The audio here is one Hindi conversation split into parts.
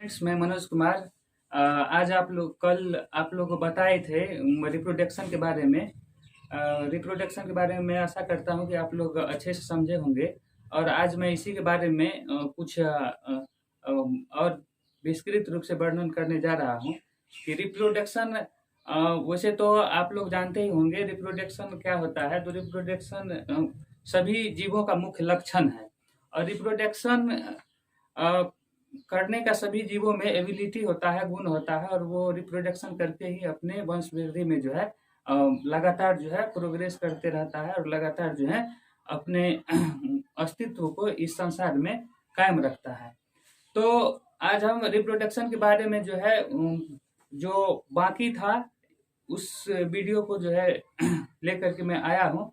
फ्रेंड्स, मैं मनोज कुमार। आज कल आप लोग को बताए थे रिप्रोडक्शन के बारे में। रिप्रोडक्शन के बारे में मैं आशा करता हूं कि आप लोग अच्छे से समझे होंगे। और आज मैं इसी के बारे में कुछ और विस्तृत रूप से वर्णन करने जा रहा हूं कि रिप्रोडक्शन। वैसे तो आप लोग जानते ही होंगे रिप्रोडक्शन क्या होता है। तो रिप्रोडक्शन सभी जीवों का मुख्य लक्षण है। और रिप्रोडक्शन करने का सभी जीवों में एबिलिटी होता है, गुण होता है। और वो रिप्रोडक्शन करके ही अपने वंश वृद्धि में जो है लगातार जो है प्रोग्रेस करते रहता है और लगातार जो है अपने अस्तित्व को इस संसार में कायम रखता है। तो आज हम रिप्रोडक्शन के बारे में जो है जो बाकी था उस वीडियो को जो है लेकर के मैं आया हूँ।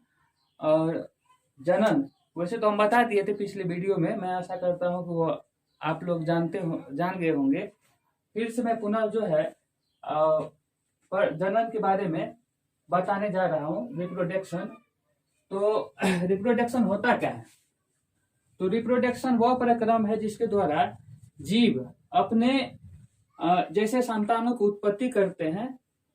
और जनन वैसे तो हम बता दिए थे पिछले वीडियो में। मैं आशा करता हूँ कि वो आप लोग जान गए होंगे। फिर से मैं पुनः जो है पर जनन के बारे में बताने जा रहा हूँ। रिप्रोडक्शन तो रिप्रोडक्शन होता क्या है? तो रिप्रोडक्शन वह प्रक्रम है जिसके द्वारा जीव अपने जैसे संतानों की उत्पत्ति करते हैं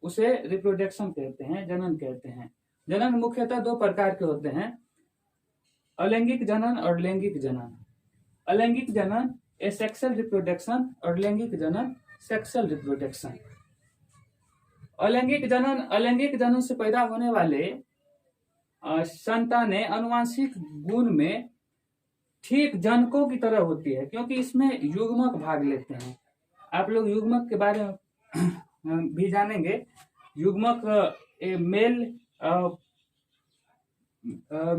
उसे रिप्रोडक्शन कहते हैं, जनन कहते हैं। जनन मुख्यतः दो प्रकार के होते हैं, अलैंगिक जनन और लैंगिक जनन। अलैंगिक जनन एसेक्सुअल रिप्रोडक्शन और लैंगिक जनन सेक्सुअल रिप्रोडक्शन। अलैंगिक जनन से पैदा होने वाले संतानें आनुवंशिक गुण में ठीक जनकों की तरह होती है, क्योंकि इसमें युग्मक भाग लेते हैं। आप लोग युग्मक के बारे में भी जानेंगे। युग्मक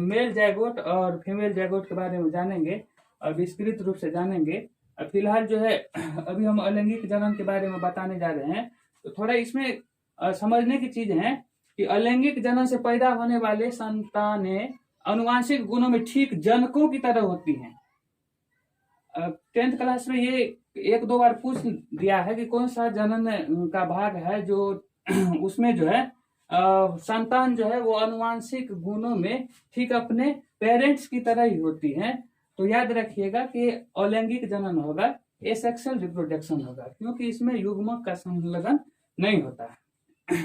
मेल जैगोट और फीमेल जैगोट के बारे में जानेंगे और विस्तृत रूप से जानेंगे। फिलहाल जो है अभी हम अलैंगिक जनन के बारे में बताने जा रहे हैं। तो थोड़ा इसमें समझने की चीज है कि अलैंगिक जनन से पैदा होने वाले संतानें आनुवंशिक गुणों में ठीक जनकों की तरह होती हैं। 10th क्लास में ये एक दो बार पूछ दिया है कि कौन सा जनन का भाग है जो उसमें जो है संतान जो है वो आनुवंशिक गुणों में ठीक अपने पेरेंट्स की तरह ही होती हैं। तो याद रखिएगा कि अलैंगिक जनन होगा, एसेक्सुअल रिप्रोडक्शन होगा, क्योंकि इसमें युग्मक का संलग्न नहीं होता है।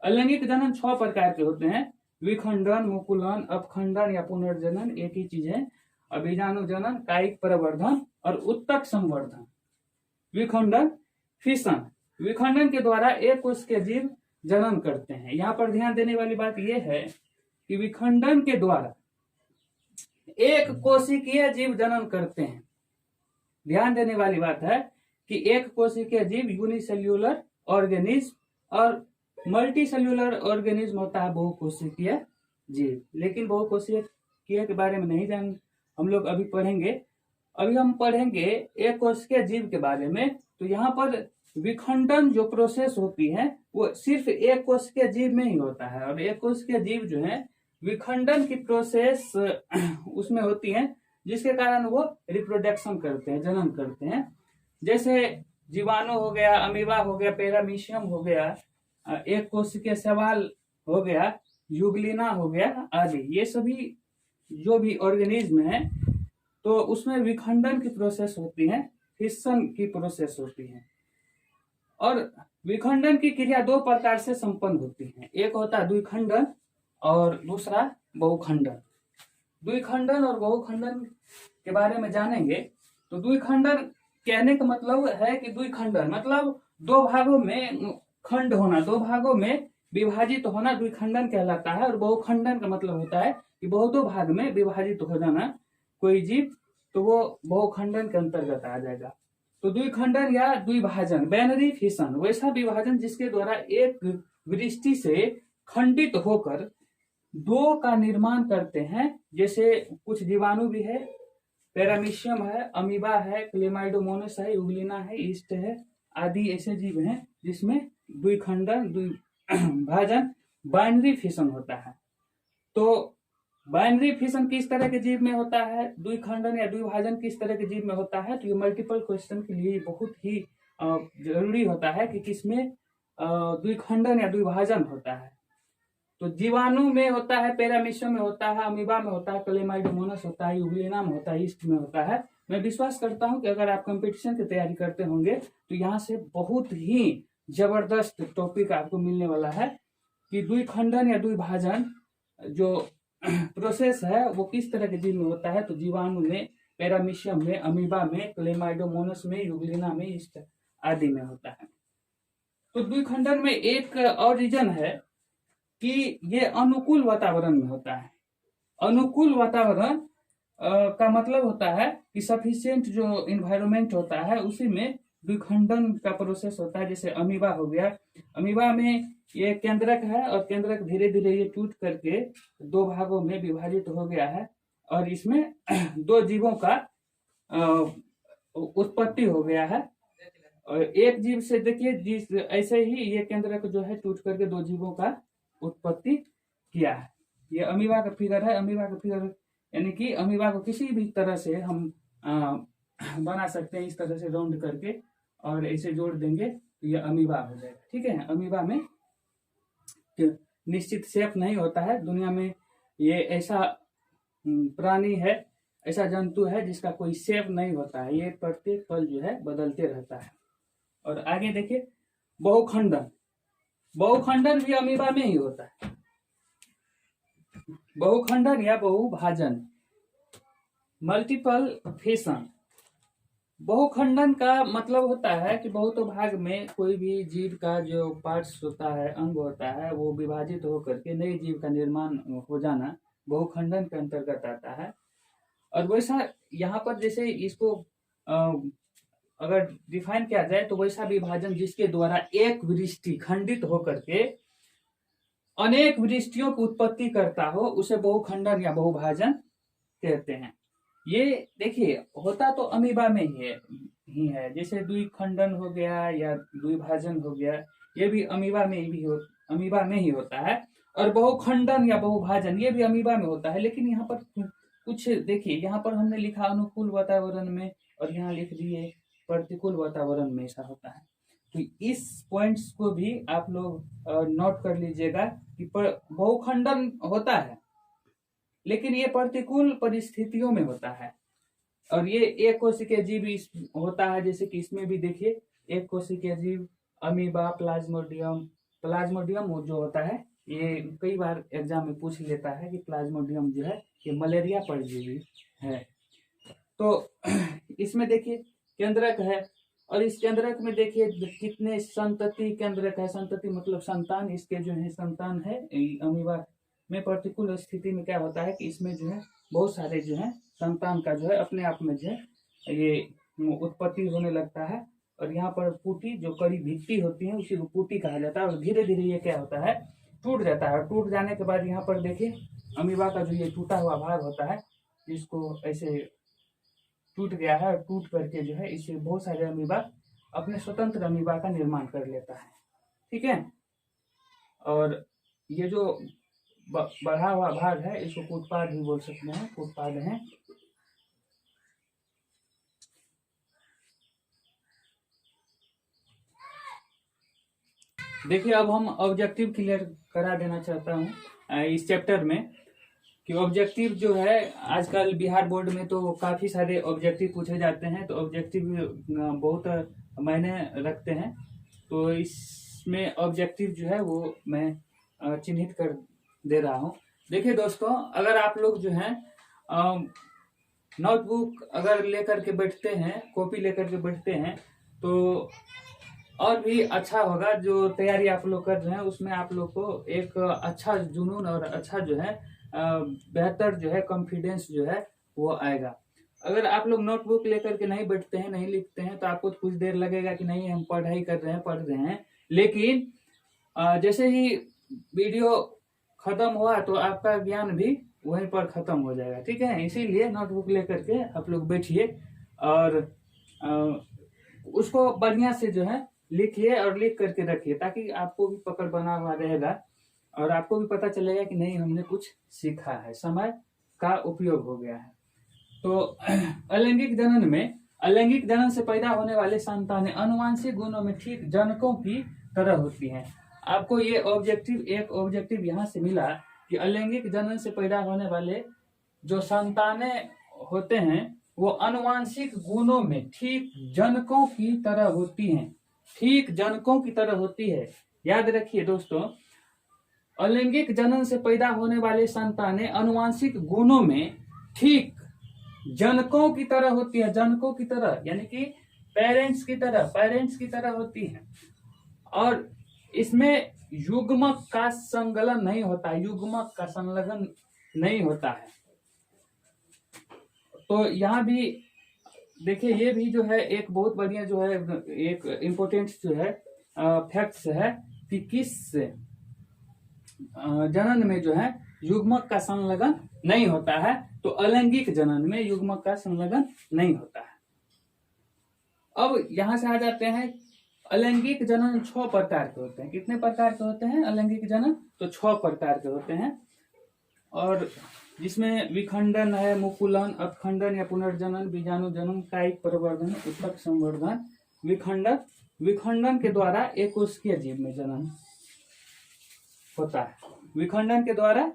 अलैंगिक जनन 6 प्रकार के होते हैं, विखंडन, मुकुलन, अपखंडन या पुनर्जनन एक ही चीज है। बीजाणु जनन, कायिक प्रवर्धन और उत्तक संवर्धन। विखंडन, फिशन। विखंडन के द्वारा एक कोश के जीव जनन करते हैं। यहाँ पर ध्यान देने वाली बात यह है कि विखंडन के द्वारा एक कोशिकीय जीव जनन करते हैं। ध्यान देने वाली बात है कि एक कोशिकीय जीव यूनिसेल्यूलर ऑर्गेनिज्म और मल्टी सेल्यूलर ऑर्गेनिज्म होता है बहुकोशिकीय जीव। लेकिन बहुकोशिकीय के बारे में नहीं हम लोग अभी पढ़ेंगे। अभी हम पढ़ेंगे एक कोशिकीय जीव के बारे में। तो यहाँ पर विखंडन जो प्रोसेस होती है वो सिर्फ एक कोशिकीय जीव में ही होता है। और एक कोशिकीय जीव जो है विखंडन की प्रोसेस उसमें होती है, जिसके कारण वो रिप्रोडक्शन करते हैं, जनन करते हैं। जैसे जीवाणु हो गया, अमीबा हो गया, पैरामीशियम हो गया, एक कोशिकीय शैवाल हो गया, यूग्लिना हो गया आदि। ये सभी जो भी ऑर्गेनिज्म है तो उसमें विखंडन की प्रोसेस होती है, फिशन की प्रोसेस होती है। और विखंडन की क्रिया 2 प्रकार से संपन्न होती है। एक होता है द्विखंडन और दूसरा बहुखंडन। द्विखंडन और बहुखंडन के बारे में जानेंगे। तो द्विखंडन कहने का मतलब है कि द्विखंडन मतलब 2 भागों में खंड होना, 2 भागों में विभाजित होना द्विखंडन कहलाता है। और बहुखंडन का मतलब होता है कि बहुतों भाग में विभाजित हो जाना कोई जीव, तो वो बहुखंडन के अंतर्गत आ जाएगा। तो द्विखंडन या द्विभाजन, बाइनरी फिशन, वैसा विभाजन जिसके द्वारा एक वृष्टि से खंडित होकर 2 का निर्माण करते हैं। जैसे कुछ जीवाणु भी है, पैरामीशियम है, अमीबा है, क्लेमाइडोमोनास है, यूग्लिना है, ईस्ट है आदि ऐसे जीव हैं जिसमें द्विखंडन, द्विभाजन, बाइनरी फिशन होता है। तो बाइनरी फिशन किस तरह के जीव में होता है, द्विखंडन या द्विभाजन किस तरह के जीव में होता है, तो ये मल्टीपल क्वेश्चन के लिए बहुत ही जरूरी होता है कि किसमें द्विखंडन या द्विभाजन होता है। तो जीवाणु में होता है, पैरामीशियम में होता है, अमीबा में होता है, क्लेमाइडोमोनास होता है, यूग्लिना में होता है, ईस्ट में होता है मैं विश्वास करता हूं कि अगर आप कंपटीशन की तैयारी करते होंगे तो यहाँ से बहुत ही जबरदस्त टॉपिक आपको मिलने वाला है कि द्विखंडन या द्विभाजन जो प्रोसेस है वो किस तरह के जीव में होता है। तो जीवाणु में, पैरामीशियम में, अमीबा में, क्लेमाइडोमोनास में, यूग्लिना में, इस आदि में होता है। तो द्विखंडन में एक और रीजन है कि ये अनुकूल वातावरण में होता है। अनुकूल वातावरण का मतलब होता है कि सफिशिएंट जो इन्वायरमेंट होता है उसी में द्विखंडन का प्रोसेस होता है। जैसे अमीबा हो गया, अमीबा में ये केंद्रक है और केंद्रक धीरे धीरे ये टूट करके दो भागों में विभाजित हो गया है और इसमें दो जीवों का उत्पत्ति हो गया है। और एक जीव से देखिए जिस ऐसे ही ये केंद्रक जो है टूट करके दो जीवों का उत्पत्ति किया है। ये अमीबा का फिगर है। अमीबा का फिगर यानी कि अमीबा को किसी भी तरह से हम बना सकते हैं, इस तरह से राउंड करके और ऐसे जोड़ देंगे तो ये अमीबा हो जाएगा। ठीक है, अमीबा में निश्चित शेप नहीं होता है। दुनिया में ये ऐसा प्राणी है, ऐसा जंतु है जिसका कोई शेप नहीं होता है। ये प्रत्येक पल जो है बदलते रहता है। और आगे देखिए बहुखंडन। बहुखंडन भी अमीबा में ही होता है। बहुखंडन या बहुभाजन, मल्टीपल फिशन। बहुखंडन का मतलब होता है कि बहुतों भाग में कोई भी जीव का जो पार्ट्स होता है, अंग होता है, वो विभाजित होकर के नए जीव का निर्माण हो जाना बहुखंडन के अंतर्गत आता है। और वैसा यहाँ पर जैसे इसको अगर डिफाइन किया जाए तो वैसा विभाजन जिसके द्वारा एक वृष्टि खंडित होकर के अनेक वृष्टियों की उत्पत्ति करता हो उसे बहुखंडन या बहुभाजन कहते हैं। ये देखिए होता तो अमीबा में ही है। जैसे द्विखंडन हो गया या द्विभाजन हो गया, ये भी अमीबा में ही होता है। और बहुखंडन या बहुभाजन ये भी अमीबा में होता है। लेकिन यहाँ पर कुछ देखिए, यहाँ पर हमने लिखा अनुकूल वातावरण में और यहाँ लिख दिए प्रतिकूल वातावरण में ऐसा होता है। तो इस पॉइंट्स को भी आप लोग नोट कर लीजिएगा कि बहुखंडन होता है लेकिन ये प्रतिकूल परिस्थितियों में होता है। और ये एक कोशिकीय जीव होता है, जैसे कि इसमें भी देखिए एक कोशिकीय जीव अमीबा, प्लाज्मोडियम जो होता है, ये कई बार एग्जाम में पूछ लेता है कि प्लाज्मोडियम जो है ये मलेरिया परजीवी है। तो इसमें देखिए केंद्रक है और इस केंद्रक में देखिए कितने संतति केंद्रक है। संतति मतलब संतान, इसके जो है संतान है। अमीबा में प्रतिकूल स्थिति में क्या होता है कि इसमें जो है बहुत सारे जो है संतान का जो है अपने आप में जो है ये उत्पत्ति होने लगता है। और यहाँ पर पुटी जो कड़ी भित्ति होती है उसी को पुटी कहा जाता है। और धीरे धीरे ये क्या होता है टूट जाता है। और टूट जाने के बाद यहाँ पर देखिए अमीबा का जो ये टूटा हुआ भाग होता है इसको ऐसे टूट गया है और टूट करके जो है इससे बहुत सारे अमीबा अपने स्वतंत्र अमीबा का निर्माण कर लेता है। ठीक है, और ये जो बढ़ा हुआ भाग है इसको पुटपाद भी बोल सकते हैं, पुटपाद है। देखिए अब हम ऑब्जेक्टिव क्लियर करा देना चाहता हूँ इस चैप्टर में कि ऑब्जेक्टिव जो है आजकल बिहार बोर्ड में तो काफी सारे ऑब्जेक्टिव पूछे जाते हैं। तो ऑब्जेक्टिव बहुत मायने रखते हैं। तो इसमें ऑब्जेक्टिव जो है वो मैं चिन्हित कर दे रहा हूँ। देखिए दोस्तों, अगर आप लोग जो है नोटबुक अगर लेकर के बैठते हैं, कॉपी लेकर के बैठते हैं तो और भी अच्छा होगा। जो तैयारी आप लोग कर रहे हैं उसमें आप लोग को एक अच्छा जुनून और अच्छा जो है बेहतर जो है कॉन्फिडेंस जो है वो आएगा। अगर आप लोग नोटबुक लेकर के नहीं बैठते हैं, नहीं लिखते हैं तो आपको कुछ देर लगेगा कि नहीं हम पढ़ाई कर रहे हैं, पढ़ रहे हैं। लेकिन जैसे ही वीडियो खत्म हुआ तो आपका ज्ञान भी वहीं पर खत्म हो जाएगा। ठीक है, इसीलिए नोटबुक लेकर के आप लोग बैठिए और उसको बढ़िया से जो है लिखिए और लिख करके रखिए ताकि आपको भी पकड़ बना हुआ रहेगा और आपको भी पता चलेगा कि नहीं हमने कुछ सीखा है, समय का उपयोग हो गया है। तो अलैंगिक जनन से पैदा होने वाले संतानें अनुवांशिक गुणों में ठीक जनकों की तरह होती हैं। आपको ये एक ऑब्जेक्टिव यहाँ से मिला कि अलैंगिक जनन से पैदा होने वाले जो संतानें होते हैं वो अनुवांशिक गुणों में ठीक जनकों की तरह होती हैं, ठीक जनकों की तरह होती है। याद रखिए दोस्तों, अलैंगिक जनन से पैदा होने वाले संतानें अनुवांशिक गुणों में ठीक जनकों की तरह होती है, जनकों की तरह यानी कि पेरेंट्स की तरह होती है। और इसमें युग्मक का संलग्न नहीं होता, युग्मक का संलग्न नहीं होता है। तो यहाँ भी देखिए, ये भी जो है एक बहुत बढ़िया जो है एक इम्पोर्टेंट जो है फैक्ट्स है कि किस जनन में जो है युग्मक का संलग्न नहीं होता है, तो अलैंगिक जनन में युग्मक का संलग्न नहीं होता है। अब यहां से आ जाते हैं, अलैंगिक जनन 6 प्रकार के होते हैं। कितने प्रकार के होते हैं अलैंगिक जनन? तो 6 प्रकार के होते हैं। और जिसमें विखंडन है, मुकुलन, अपखंडन या पुनर्जनन, बीजाणु जनन, कायिक प्रवर्धन, उत्तक संवर्धन, विखंडन। विखंडन के द्वारा एक कोशिकीय जीव में जनन होता है। विखंडन के द्वारा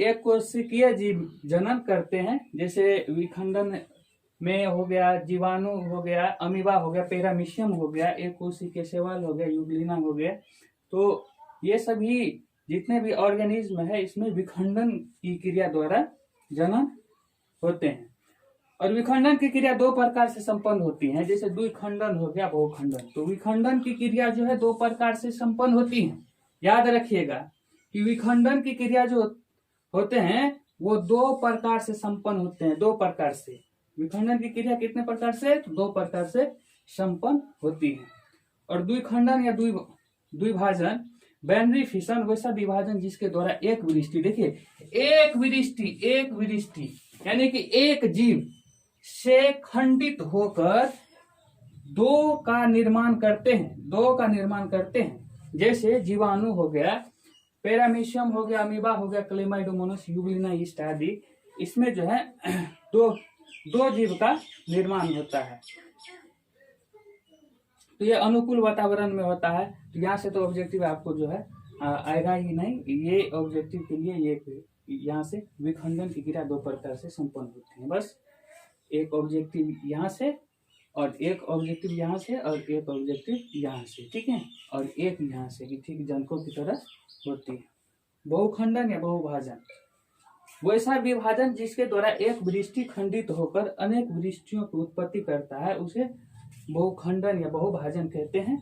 एक कोशिकीय जीव जनन करते हैं। जैसे विखंडन में हो गया जीवाणु हो गया, अमीबा हो गया, पैरामीशियम हो गया, एक कोशिकीय शैवाल हो गया, यूग्लिना हो गया। तो ये सभी जितने भी ऑर्गेनिज्म है इसमें विखंडन की क्रिया द्वारा जनन होते हैं। और विखंडन की क्रिया 2 प्रकार से संपन्न होती है। जैसे द्विखंडन हो गया, बहुखंडन। तो विखंडन की क्रिया जो है 2 प्रकार से संपन्न होती है। याद रखिएगा कि विखंडन की क्रिया जो होते हैं वो 2 प्रकार से संपन्न होते हैं। 2 प्रकार से विखंडन की क्रिया कितने प्रकार से? तो 2 प्रकार से संपन्न होती है। और द्विखंडन या द्विभाजन, बाइनरी फिशन वैसा विभाजन जिसके द्वारा एक विरिष्टि, देखिए एक विरिष्टि यानी कि एक जीव से खंडित होकर 2 का निर्माण करते हैं। जैसे जीवाणु हो गया, पैरामीशियम हो गया, अमीबा हो गया, क्लेमाइडोमोनास, यूग्लिना ईस्ट आदि। इसमें जो है दो जीव का निर्माण होता है। तो ये अनुकूल वातावरण में होता है। तो यहाँ से तो ऑब्जेक्टिव आपको जो है आएगा ही नहीं। ये ऑब्जेक्टिव के लिए ये यहाँ से विखंडन की क्रिया 2 प्रकार से संपन्न होती है। बस एक ऑब्जेक्टिव यहाँ से और एक ऑब्जेक्टिव यहाँ से और एक ऑब्जेक्टिव यहाँ से, ठीक है, और एक यहाँ से कि ठीक जनकों की तरह होती है। बहुखंडन या बहुभाजन, वैसा विभाजन जिसके द्वारा एक विरिष्टि खंडित होकर अनेक विरिष्टियों की उत्पत्ति करता है उसे बहुखंडन या बहुभाजन कहते हैं।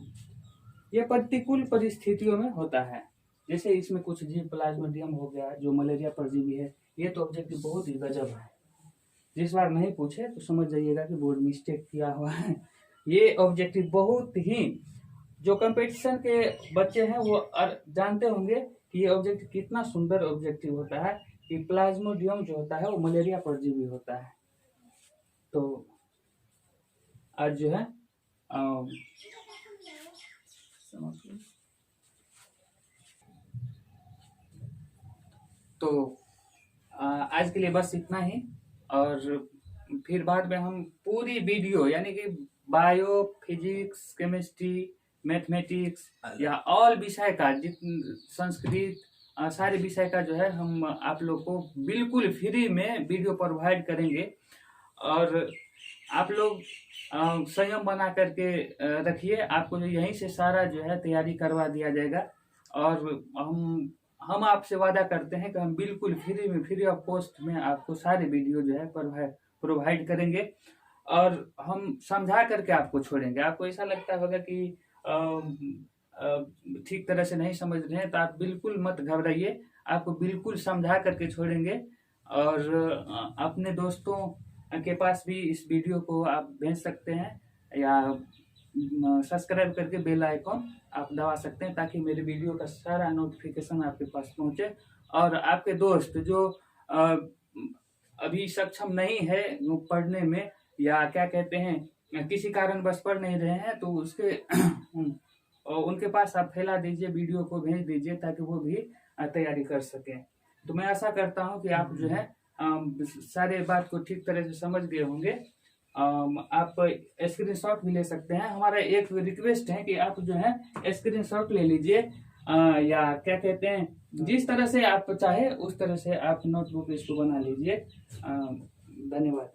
यह प्रतिकूल परिस्थितियों में होता है। जैसे इसमें कुछ जीव, प्लाज्मोडियम हो गया जो मलेरिया परजीवी है। ये तो ऑब्जेक्टिव बहुत ही गजब है। जिस बार नहीं पूछे तो समझ जाइएगा कि बोर्ड मिस्टेक किया हुआ है। ये ऑब्जेक्टिव बहुत ही, जो कंपटीशन के बच्चे हैं वो जानते होंगे कि ये ऑब्जेक्टिव कितना सुंदर ऑब्जेक्टिव होता है कि प्लाज्मोडियम जो होता है वो मलेरिया परजीवी होता है। तो आज जो है तो आज के लिए बस इतना ही। और फिर बाद में हम पूरी वीडियो यानी कि बायो, फिजिक्स, केमिस्ट्री, मैथमेटिक्स या ऑल विषय का, संस्कृत, सारे विषय का जो है हम आप लोग को बिल्कुल फ्री में वीडियो प्रोवाइड करेंगे। और आप लोग संयम बना करके रखिए। आपको जो यहीं से सारा जो है तैयारी करवा दिया जाएगा। और हम आपसे वादा करते हैं कि हम बिल्कुल फ्री में, फ्री ऑफ कॉस्ट में आपको सारे वीडियो जो है प्रोवाइड करेंगे। और हम समझा करके आपको छोड़ेंगे। आपको ऐसा लगता होगा कि ठीक तरह से नहीं समझ रहे हैं तो आप बिल्कुल मत घबराइए, आपको बिल्कुल समझा करके छोड़ेंगे। और अपने दोस्तों के पास भी इस वीडियो को आप भेज सकते हैं या सब्सक्राइब करके बेल आइकॉन आप दबा सकते हैं ताकि मेरे वीडियो का सारा नोटिफिकेशन आपके पास पहुंचे। और आपके दोस्त जो अभी सक्षम नहीं है पढ़ने में या क्या कहते हैं किसी कारण बस पढ़ नहीं रहे हैं तो उसके उनके पास आप फैला दीजिए, वीडियो को भेज दीजिए ताकि वो भी तैयारी कर सकें। तो मैं आशा करता हूं कि आप जो है सारे बात को ठीक तरह से समझ गए होंगे। आप स्क्रीनशॉट भी ले सकते हैं। हमारा एक रिक्वेस्ट है कि आप जो है स्क्रीनशॉट ले लीजिए या क्या कहते हैं जिस तरह से आप चाहे उस तरह से आप नोटबुक इसको बना लीजिए। धन्यवाद।